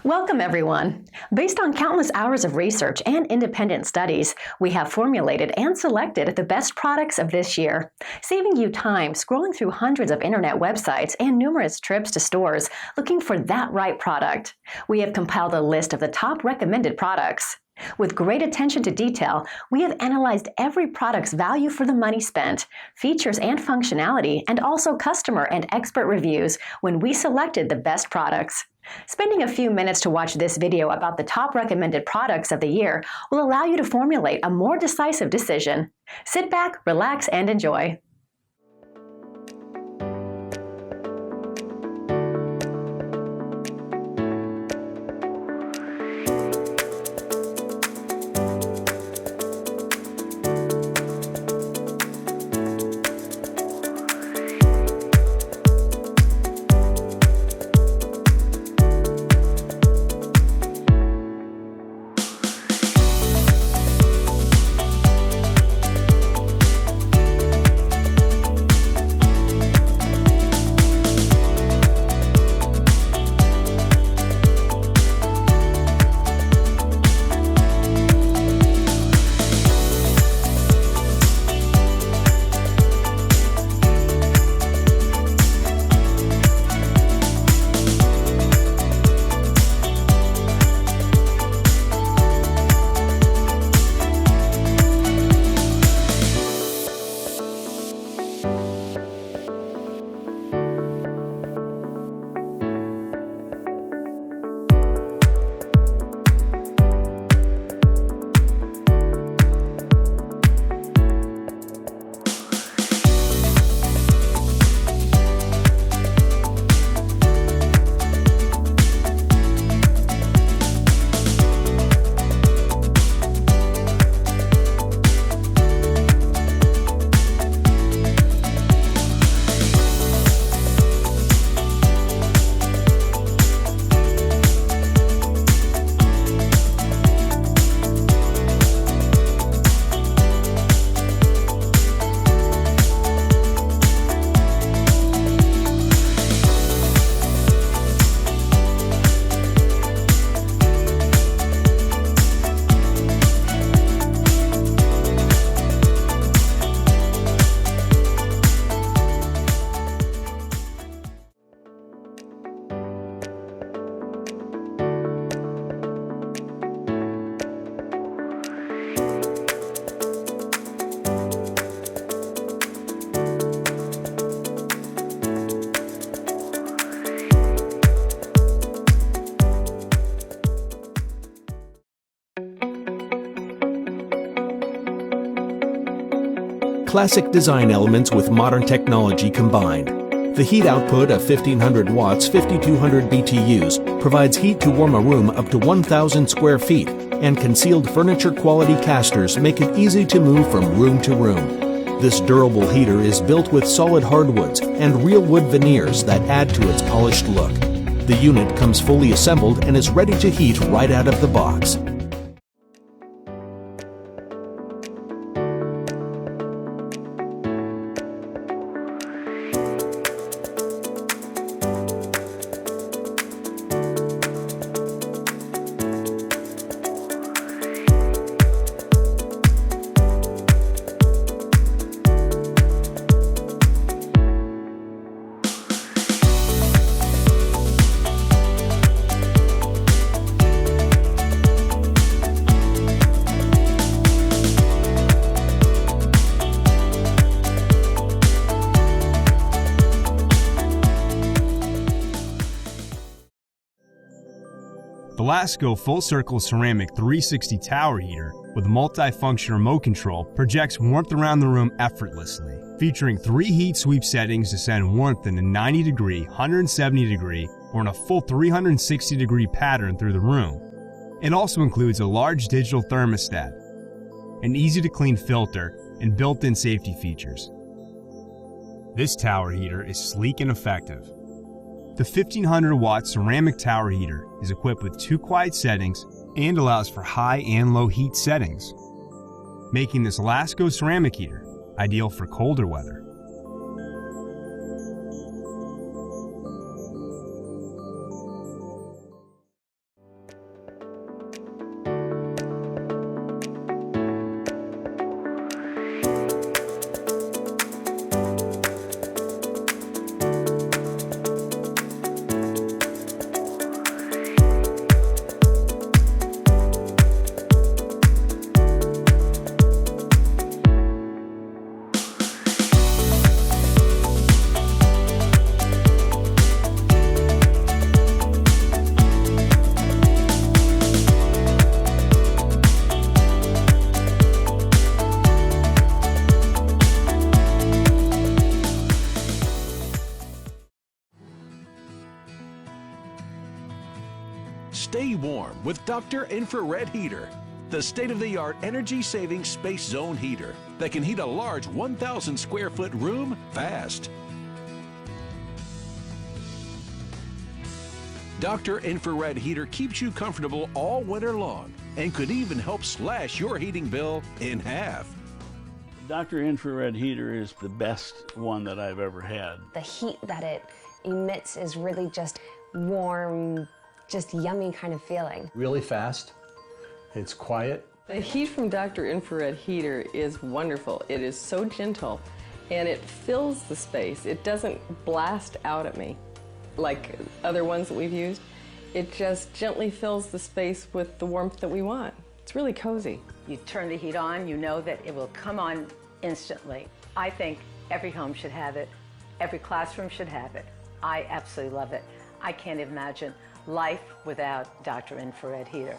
Welcome, everyone. Based on countless hours of research and independent studies, we have formulated and selected the best products of this year, saving you time scrolling through hundreds of internet websites and numerous trips to stores looking for that right product. We have compiled a list of the top recommended products. With great attention to detail, we have analyzed every product's value for the money spent, features and functionality, and also customer and expert reviews when we selected the best products. Spending a few minutes to watch this video about the top recommended products of the year will allow you to formulate a more decisive decision. Sit back, relax, and enjoy. Classic design elements with modern technology combined. The heat output of 1500 watts, 5200 BTUs provides heat to warm a room up to 1,000 square feet, and concealed furniture quality casters make it easy to move from room to room. This durable heater is built with solid hardwoods and real wood veneers that add to its polished look. The unit comes fully assembled and is ready to heat right out of the box. The Lasko Full Circle Ceramic 360 Tower Heater with multi-function remote control projects warmth around the room effortlessly, featuring 3 heat sweep settings to send warmth in a 90 degree, 170 degree, or in a full 360 degree pattern through the room. It also includes a large digital thermostat, an easy-to-clean filter, and built-in safety features. This tower heater is sleek and effective. The 1500-watt ceramic tower heater is equipped with 2 quiet settings and allows for high and low heat settings, making this Lasko ceramic heater ideal for colder weather. Stay warm with Dr. Infrared Heater, the state-of-the-art energy-saving space zone heater that can heat a large 1,000 square foot room fast. Dr. Infrared Heater keeps you comfortable all winter long and could even help slash your heating bill in half. Dr. Infrared Heater is the best one that I've ever had. The heat that it emits is really just warm, just yummy kind of feeling. Really fast, it's quiet. The heat from Dr. Infrared Heater is wonderful. It is so gentle and it fills the space. It doesn't blast out at me like other ones that we've used. It just gently fills the space with the warmth that we want. It's really cozy. You turn the heat on, you know that it will come on instantly. I think every home should have it. Every classroom should have it. I absolutely love it. I can't imagine life without Dr. Infrared Heater.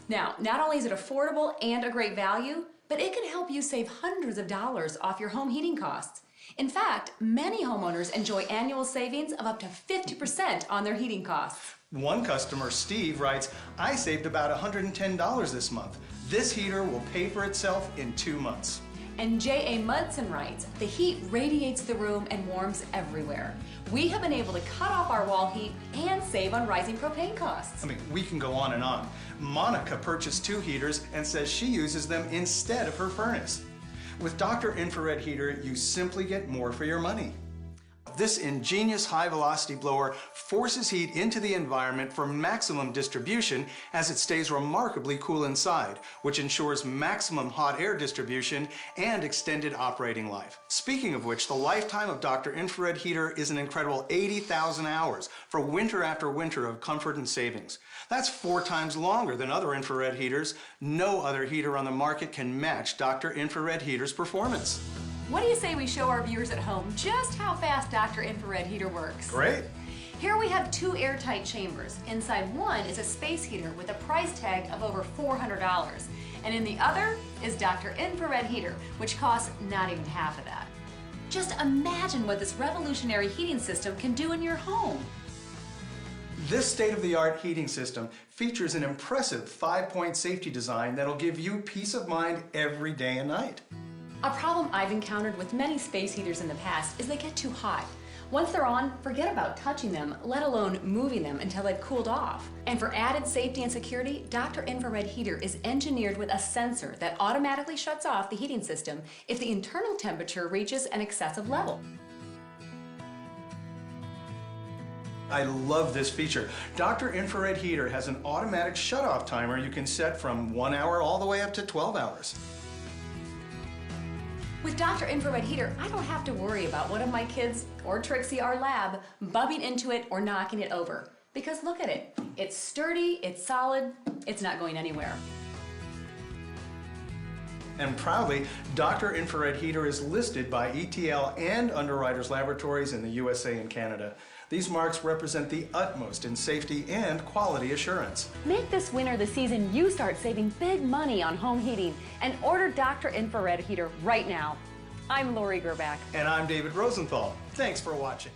Now, not only is it affordable and a great value, but it can help you save hundreds of dollars off your home heating costs. In fact, many homeowners enjoy annual savings of up to 50% on their heating costs. One customer, Steve, writes, "I saved about $110 this month. This heater will pay for itself in 2 months." And J.A. Mudson writes, "The heat radiates the room and warms everywhere. We have been able to cut off our wall heat and save on rising propane costs." I mean, we can go on and on. Monica purchased 2 heaters and says she uses them instead of her furnace. With Dr. Infrared Heater, you simply get more for your money. This ingenious high-velocity blower forces heat into the environment for maximum distribution as it stays remarkably cool inside, which ensures maximum hot air distribution and extended operating life. Speaking of which, the lifetime of Dr. Infrared Heater is an incredible 80,000 hours for winter after winter of comfort and savings. That's 4 times longer than other infrared heaters. No other heater on the market can match Dr. Infrared Heater's performance. What do you say we show our viewers at home just how fast Dr. Infrared Heater works? Great. Here we have 2 airtight chambers. Inside one is a space heater with a price tag of over $400. And in the other is Dr. Infrared Heater, which costs not even half of that. Just imagine what this revolutionary heating system can do in your home. This state-of-the-art heating system features an impressive 5-point safety design that'll give you peace of mind every day and night. A problem I've encountered with many space heaters in the past is they get too hot. Once they're on, forget about touching them, let alone moving them until they've cooled off. And for added safety and security, Dr. Infrared Heater is engineered with a sensor that automatically shuts off the heating system if the internal temperature reaches an excessive level. I love this feature. Dr. Infrared Heater has an automatic shut-off timer you can set from 1 hour all the way up to 12 hours. With Dr. Infrared Heater, I don't have to worry about one of my kids, or Trixie, our lab, bumping into it or knocking it over. Because look at it. It's sturdy, it's solid, it's not going anywhere. And proudly, Dr. Infrared Heater is listed by ETL and Underwriters Laboratories in the USA and Canada. These marks represent the utmost in safety and quality assurance. Make this winter the season you start saving big money on home heating and order Dr. Infrared Heater right now. I'm Lori Gerbach. And I'm David Rosenthal. Thanks for watching.